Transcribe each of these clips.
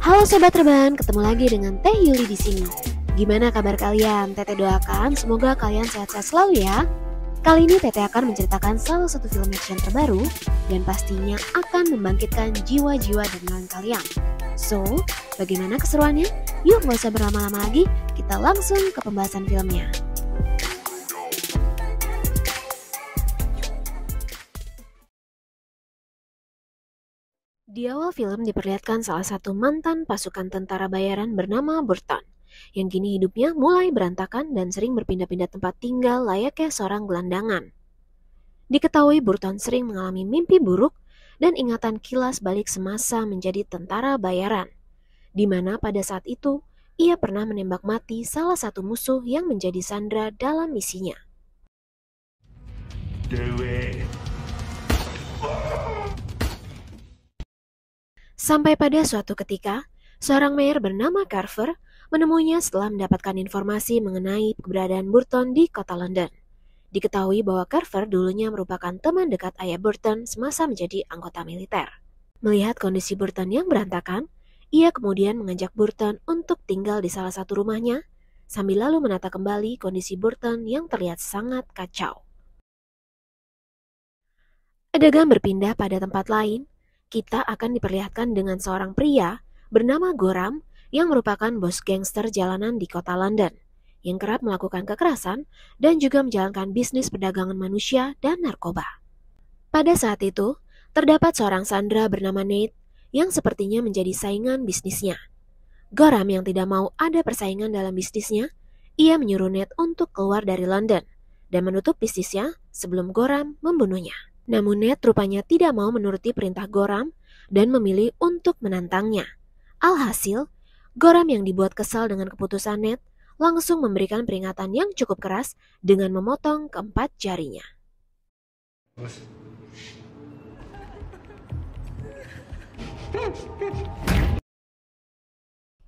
Halo Sobat Rebahan, ketemu lagi dengan Teh Yuli di sini. Gimana kabar kalian? Teteh doakan semoga kalian sehat-sehat selalu ya. Kali ini Teteh akan menceritakan salah satu film action terbaru dan pastinya akan membangkitkan jiwa-jiwa dan kalian. So, bagaimana keseruannya? Yuk gak usah berlama-lama lagi, kita langsung ke pembahasan filmnya. Di awal film diperlihatkan salah satu mantan pasukan tentara bayaran bernama Burton, yang kini hidupnya mulai berantakan dan sering berpindah-pindah tempat tinggal layaknya seorang gelandangan. Diketahui Burton sering mengalami mimpi buruk dan ingatan kilas balik semasa menjadi tentara bayaran, di mana pada saat itu ia pernah menembak mati salah satu musuh yang menjadi sandera dalam misinya. Sampai pada suatu ketika, seorang mayor bernama Carver menemuinya setelah mendapatkan informasi mengenai keberadaan Burton di kota London. Diketahui bahwa Carver dulunya merupakan teman dekat ayah Burton semasa menjadi anggota militer. Melihat kondisi Burton yang berantakan, ia kemudian mengajak Burton untuk tinggal di salah satu rumahnya, sambil lalu menata kembali kondisi Burton yang terlihat sangat kacau. Adegan berpindah pada tempat lain. Kita akan diperlihatkan dengan seorang pria bernama Gorham yang merupakan bos gangster jalanan di kota London, yang kerap melakukan kekerasan dan juga menjalankan bisnis perdagangan manusia dan narkoba. Pada saat itu, terdapat seorang sandera bernama Nate yang sepertinya menjadi saingan bisnisnya. Gorham yang tidak mau ada persaingan dalam bisnisnya, ia menyuruh Nate untuk keluar dari London dan menutup bisnisnya sebelum Gorham membunuhnya. Namun Nate rupanya tidak mau menuruti perintah Gorham dan memilih untuk menantangnya. Alhasil, Gorham yang dibuat kesal dengan keputusan Nate langsung memberikan peringatan yang cukup keras dengan memotong keempat jarinya.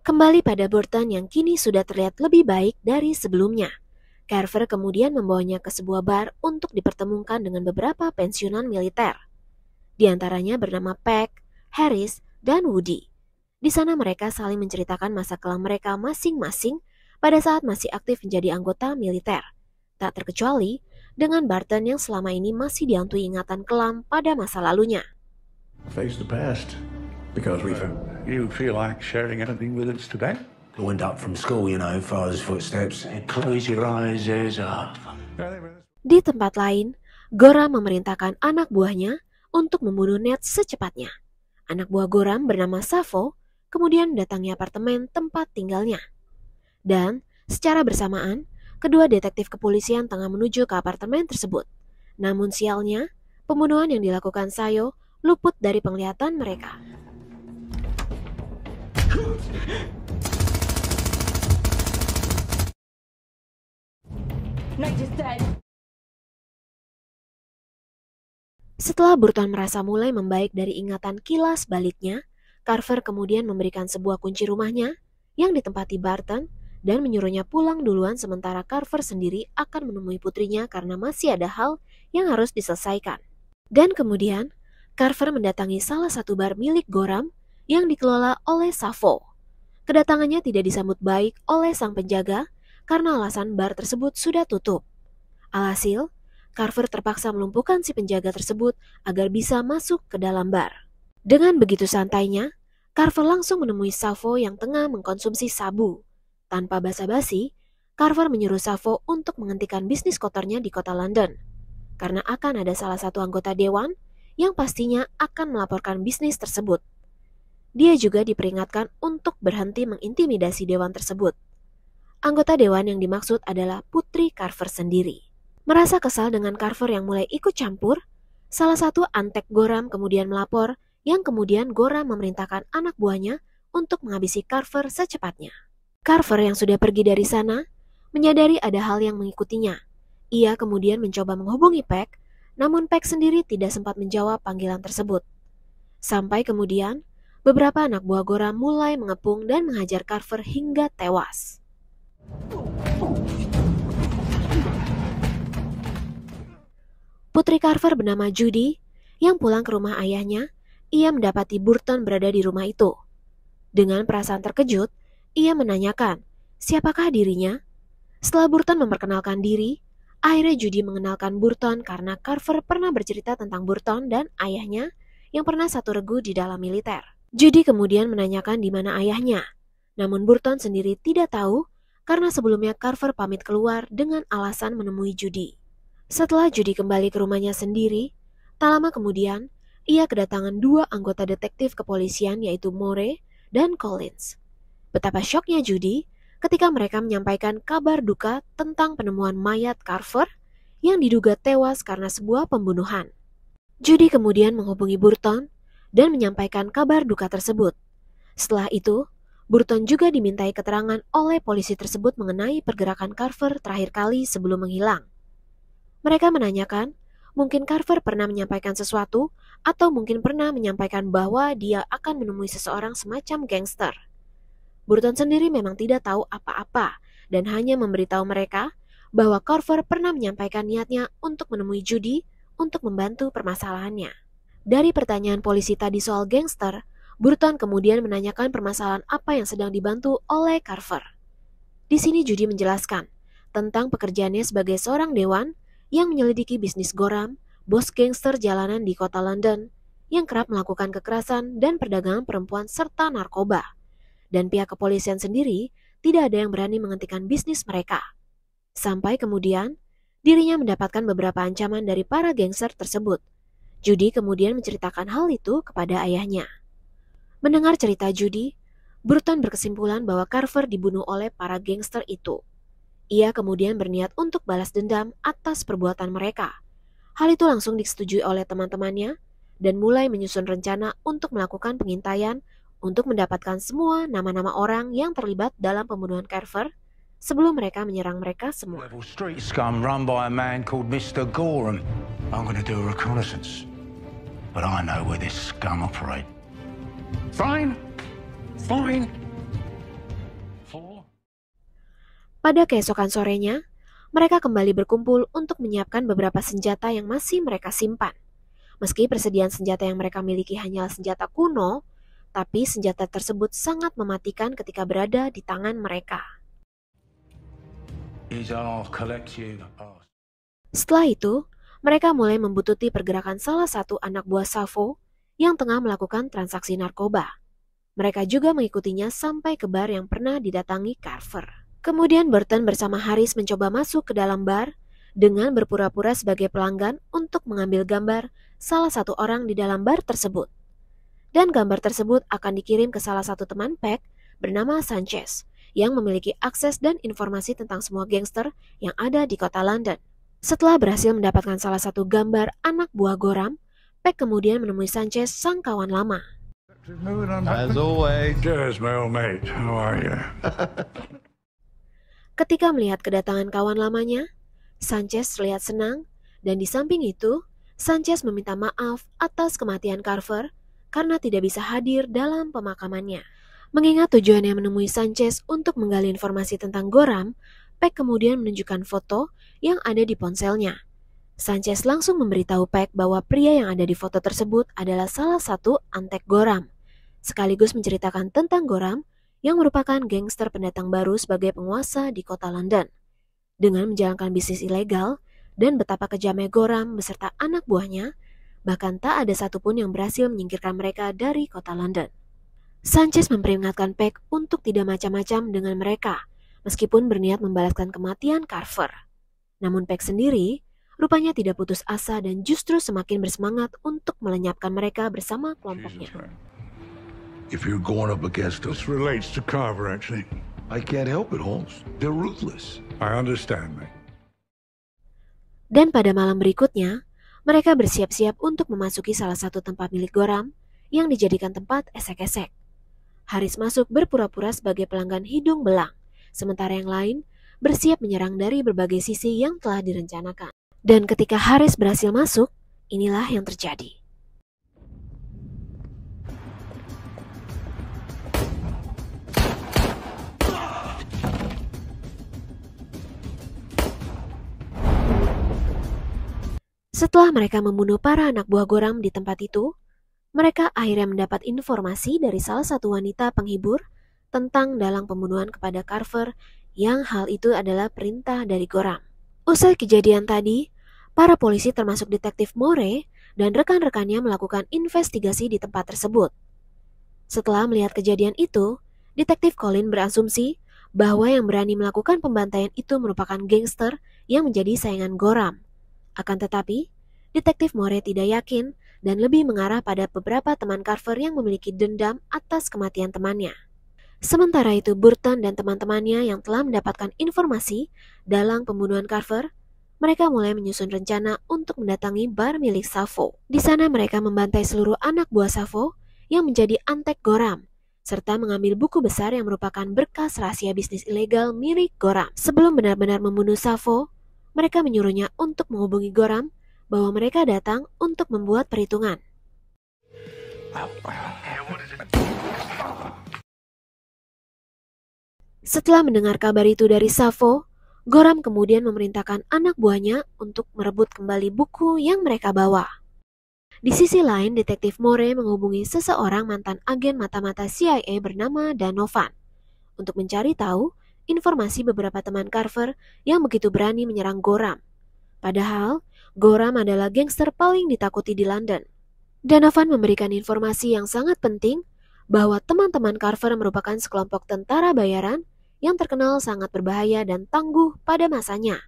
Kembali pada Burton yang kini sudah terlihat lebih baik dari sebelumnya. Carver kemudian membawanya ke sebuah bar untuk dipertemukan dengan beberapa pensiunan militer. Di antaranya bernama Peck, Harris, dan Woody. Di sana mereka saling menceritakan masa kelam mereka masing-masing pada saat masih aktif menjadi anggota militer. Tak terkecuali dengan Burton yang selama ini masih dihantui ingatan kelam pada masa lalunya. Face the past, because You feel like sharing anything with us today? I went up from school, father's footsteps. Close your eyes, ears off. Di tempat lain, Gorham memerintahkan anak buahnya untuk membunuh Nate secepatnya. Anak buah Gorham bernama Savo kemudian mendatangi apartemen tempat tinggalnya. Dan secara bersamaan, kedua detektif kepolisian tengah menuju ke apartemen tersebut. Namun sialnya, pembunuhan yang dilakukan Sayo luput dari penglihatan mereka. Setelah Burton merasa mulai membaik dari ingatan kilas baliknya, Carver kemudian memberikan sebuah kunci rumahnya yang ditempati Burton dan menyuruhnya pulang duluan sementara Carver sendiri akan menemui putrinya karena masih ada hal yang harus diselesaikan. Dan kemudian, Carver mendatangi salah satu bar milik Gorham yang dikelola oleh Savo. Kedatangannya tidak disambut baik oleh sang penjaga karena alasan bar tersebut sudah tutup. Alhasil, Carver terpaksa melumpuhkan si penjaga tersebut agar bisa masuk ke dalam bar. Dengan begitu santainya, Carver langsung menemui Savo yang tengah mengkonsumsi sabu. Tanpa basa-basi, Carver menyuruh Savo untuk menghentikan bisnis kotornya di kota London, karena akan ada salah satu anggota dewan yang pastinya akan melaporkan bisnis tersebut. Dia juga diperingatkan untuk berhenti mengintimidasi dewan tersebut. Anggota dewan yang dimaksud adalah putri Carver sendiri. Merasa kesal dengan Carver yang mulai ikut campur, salah satu antek Gorham kemudian melapor, yang kemudian Gorham memerintahkan anak buahnya untuk menghabisi Carver secepatnya. Carver yang sudah pergi dari sana, menyadari ada hal yang mengikutinya. Ia kemudian mencoba menghubungi Peck, namun Peck sendiri tidak sempat menjawab panggilan tersebut. Sampai kemudian, beberapa anak buah Gorham mulai mengepung dan menghajar Carver hingga tewas. Putri Carver bernama Judy yang pulang ke rumah ayahnya, ia mendapati Burton berada di rumah itu. Dengan perasaan terkejut, ia menanyakan, siapakah dirinya? Setelah Burton memperkenalkan diri, akhirnya Judy mengenalkan Burton karena Carver pernah bercerita tentang Burton dan ayahnya yang pernah satu regu di dalam militer. Judy kemudian menanyakan di mana ayahnya, namun Burton sendiri tidak tahu karena sebelumnya Carver pamit keluar dengan alasan menemui Judy. Setelah Judy kembali ke rumahnya sendiri, tak lama kemudian, ia kedatangan dua anggota detektif kepolisian yaitu Moore dan Collins. Betapa syoknya Judy ketika mereka menyampaikan kabar duka tentang penemuan mayat Carver yang diduga tewas karena sebuah pembunuhan. Judy kemudian menghubungi Burton dan menyampaikan kabar duka tersebut. Setelah itu, Burton juga dimintai keterangan oleh polisi tersebut mengenai pergerakan Carver terakhir kali sebelum menghilang. Mereka menanyakan, mungkin Carver pernah menyampaikan sesuatu atau mungkin pernah menyampaikan bahwa dia akan menemui seseorang semacam gangster. Burton sendiri memang tidak tahu apa-apa dan hanya memberitahu mereka bahwa Carver pernah menyampaikan niatnya untuk menemui Judy untuk membantu permasalahannya. Dari pertanyaan polisi tadi soal gangster, Burton kemudian menanyakan permasalahan apa yang sedang dibantu oleh Carver. Di sini Judy menjelaskan tentang pekerjaannya sebagai seorang dewan yang menyelidiki bisnis Gorham, bos gangster jalanan di kota London, yang kerap melakukan kekerasan dan perdagangan perempuan serta narkoba. Dan pihak kepolisian sendiri tidak ada yang berani menghentikan bisnis mereka. Sampai kemudian, dirinya mendapatkan beberapa ancaman dari para gangster tersebut. Judy kemudian menceritakan hal itu kepada ayahnya. Mendengar cerita Judy, Burton berkesimpulan bahwa Carver dibunuh oleh para gangster itu. Ia kemudian berniat untuk balas dendam atas perbuatan mereka. Hal itu langsung disetujui oleh teman-temannya dan mulai menyusun rencana untuk melakukan pengintaian untuk mendapatkan semua nama-nama orang yang terlibat dalam pembunuhan Carver sebelum mereka menyerang mereka semua. Level street scum run by a man called Mr. Gorham. I'm going to do a reconnaissance, but I know where this scum operate. Fine. Pada keesokan sorenya, mereka kembali berkumpul untuk menyiapkan beberapa senjata yang masih mereka simpan. Meski persediaan senjata yang mereka miliki hanyalah senjata kuno, tapi senjata tersebut sangat mematikan ketika berada di tangan mereka. Setelah itu, mereka mulai membuntuti pergerakan salah satu anak buah Savo yang tengah melakukan transaksi narkoba. Mereka juga mengikutinya sampai ke bar yang pernah didatangi Carver. Kemudian Burton bersama Harris mencoba masuk ke dalam bar dengan berpura-pura sebagai pelanggan untuk mengambil gambar salah satu orang di dalam bar tersebut. Dan gambar tersebut akan dikirim ke salah satu teman Peck bernama Sanchez yang memiliki akses dan informasi tentang semua gangster yang ada di kota London. Setelah berhasil mendapatkan salah satu gambar anak buah Gorham, Peck kemudian menemui Sanchez, sang kawan lama. As always. Cheers, my old mate. How are you? Ketika melihat kedatangan kawan lamanya, Sanchez terlihat senang dan di samping itu, Sanchez meminta maaf atas kematian Carver karena tidak bisa hadir dalam pemakamannya. Mengingat tujuannya menemui Sanchez untuk menggali informasi tentang Gorham, Peck kemudian menunjukkan foto yang ada di ponselnya. Sanchez langsung memberitahu Peck bahwa pria yang ada di foto tersebut adalah salah satu antek Gorham, sekaligus menceritakan tentang Gorham yang merupakan gangster pendatang baru sebagai penguasa di kota London. Dengan menjalankan bisnis ilegal dan betapa kejamnya Gorham beserta anak buahnya, bahkan tak ada satupun yang berhasil menyingkirkan mereka dari kota London. Sanchez memperingatkan Peck untuk tidak macam-macam dengan mereka, meskipun berniat membalaskan kematian Carver. Namun Peck sendiri rupanya tidak putus asa dan justru semakin bersemangat untuk melenyapkan mereka bersama kelompoknya. If you're going up against us, This relates to Carver, actually. I can't help it, Holmes. They're ruthless. I understand, mate. Dan pada malam berikutnya, mereka bersiap-siap untuk memasuki salah satu tempat milik Gorham yang dijadikan tempat esek-esek. Harris masuk berpura-pura sebagai pelanggan hidung belang, sementara yang lain bersiap menyerang dari berbagai sisi yang telah direncanakan. Dan ketika Harris berhasil masuk, inilah yang terjadi. Setelah mereka membunuh para anak buah Gorham di tempat itu, Mereka akhirnya mendapat informasi dari salah satu wanita penghibur tentang dalang pembunuhan kepada Carver yang hal itu adalah perintah dari Gorham. Usai kejadian tadi, para polisi termasuk detektif Moray dan rekan-rekannya melakukan investigasi di tempat tersebut. Setelah melihat kejadian itu, detektif Colin berasumsi bahwa yang berani melakukan pembantaian itu merupakan gangster yang menjadi saingan Gorham. Akan tetapi, detektif Moray tidak yakin dan lebih mengarah pada beberapa teman Carver yang memiliki dendam atas kematian temannya. Sementara itu, Burton dan teman-temannya yang telah mendapatkan informasi dalang pembunuhan Carver, mereka mulai menyusun rencana untuk mendatangi bar milik Savo. Di sana mereka membantai seluruh anak buah Savo yang menjadi antek Gorham, serta mengambil buku besar yang merupakan berkas rahasia bisnis ilegal milik Gorham. Sebelum benar-benar membunuh Savo, mereka menyuruhnya untuk menghubungi Gorham bahwa mereka datang untuk membuat perhitungan. Setelah mendengar kabar itu dari Savo, Gorham kemudian memerintahkan anak buahnya untuk merebut kembali buku yang mereka bawa. Di sisi lain, detektif Moray menghubungi seseorang mantan agen mata-mata CIA bernama Donovan untuk mencari tahu informasi beberapa teman Carver yang begitu berani menyerang Gorham. Padahal, Gorham adalah gangster paling ditakuti di London. Donovan memberikan informasi yang sangat penting bahwa teman-teman Carver merupakan sekelompok tentara bayaran yang terkenal sangat berbahaya dan tangguh pada masanya.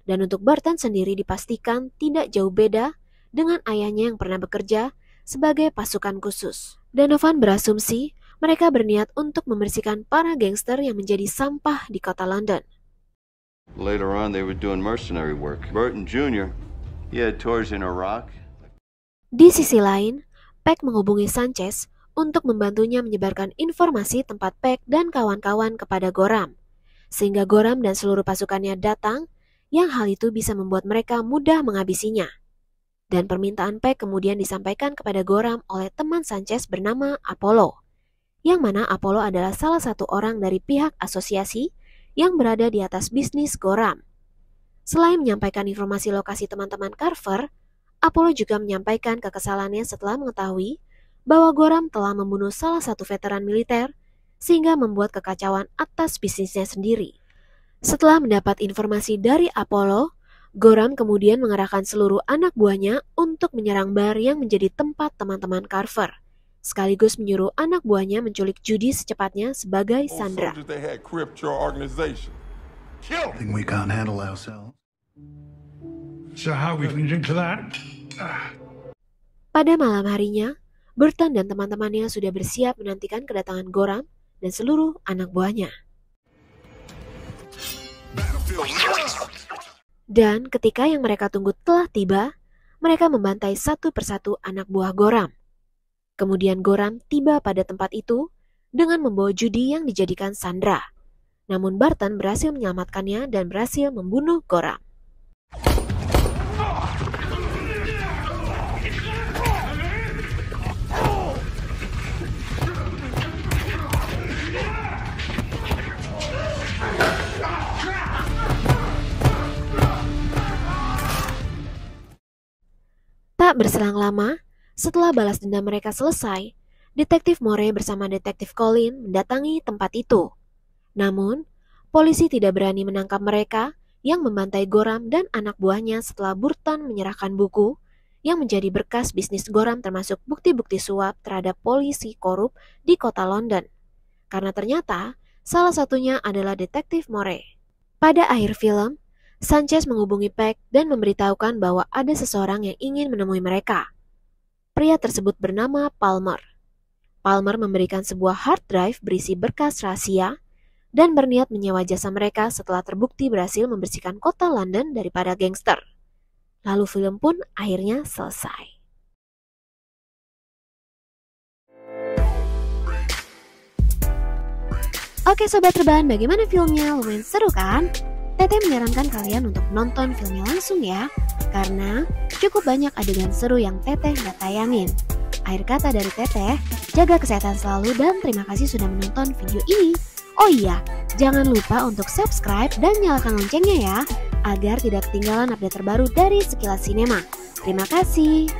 Dan untuk Burton sendiri dipastikan tidak jauh beda dengan ayahnya yang pernah bekerja sebagai pasukan khusus. Donovan berasumsi mereka berniat untuk membersihkan para gangster yang menjadi sampah di kota London. Later on, they were doing mercenary work. Burton Jr., he had tours in Iraq. Di sisi lain, Peck menghubungi Sanchez untuk membantunya menyebarkan informasi tempat Peck dan kawan-kawan kepada Gorham, sehingga Gorham dan seluruh pasukannya datang, yang hal itu bisa membuat mereka mudah menghabisinya. Dan permintaan Peck kemudian disampaikan kepada Gorham oleh teman Sanchez bernama Apollo, yang mana Apollo adalah salah satu orang dari pihak asosiasi yang berada di atas bisnis Gorham. Selain menyampaikan informasi lokasi teman-teman Carver, Apollo juga menyampaikan kekesalannya setelah mengetahui bahwa Gorham telah membunuh salah satu veteran militer sehingga membuat kekacauan atas bisnisnya sendiri. Setelah mendapat informasi dari Apollo, Gorham kemudian mengerahkan seluruh anak buahnya untuk menyerang bar yang menjadi tempat teman-teman Carver, sekaligus menyuruh anak buahnya menculik Judy secepatnya sebagai Sandra. Pada malam harinya, Burton dan teman-temannya sudah bersiap menantikan kedatangan Gorham dan seluruh anak buahnya. Dan ketika yang mereka tunggu telah tiba, mereka membantai satu persatu anak buah Gorham. Kemudian Gorham tiba pada tempat itu dengan membawa Judy yang dijadikan Sandra. Namun Burton berhasil menyelamatkannya dan berhasil membunuh Gorham. Tak berselang lama, setelah balas dendam mereka selesai, detektif Moray bersama detektif Colin mendatangi tempat itu. Namun, polisi tidak berani menangkap mereka yang membantai Gorham dan anak buahnya setelah Burton menyerahkan buku yang menjadi berkas bisnis Gorham termasuk bukti-bukti suap terhadap polisi korup di kota London. Karena ternyata, salah satunya adalah detektif Moray. Pada akhir film, Sanchez menghubungi Peck dan memberitahukan bahwa ada seseorang yang ingin menemui mereka. Pria tersebut bernama Palmer. Palmer memberikan sebuah hard drive berisi berkas rahasia dan berniat menyewa jasa mereka setelah terbukti berhasil membersihkan kota London daripada gangster. Lalu film pun akhirnya selesai. Oke sobat rebahan, bagaimana filmnya? Lumayan seru kan? Teteh menyarankan kalian untuk nonton filmnya langsung ya, karena cukup banyak adegan seru yang Teteh gak tayangin. Akhir kata dari Teteh, jaga kesehatan selalu dan terima kasih sudah menonton video ini. Oh iya, jangan lupa untuk subscribe dan nyalakan loncengnya ya, agar tidak ketinggalan update terbaru dari Sekilas Sinema. Terima kasih.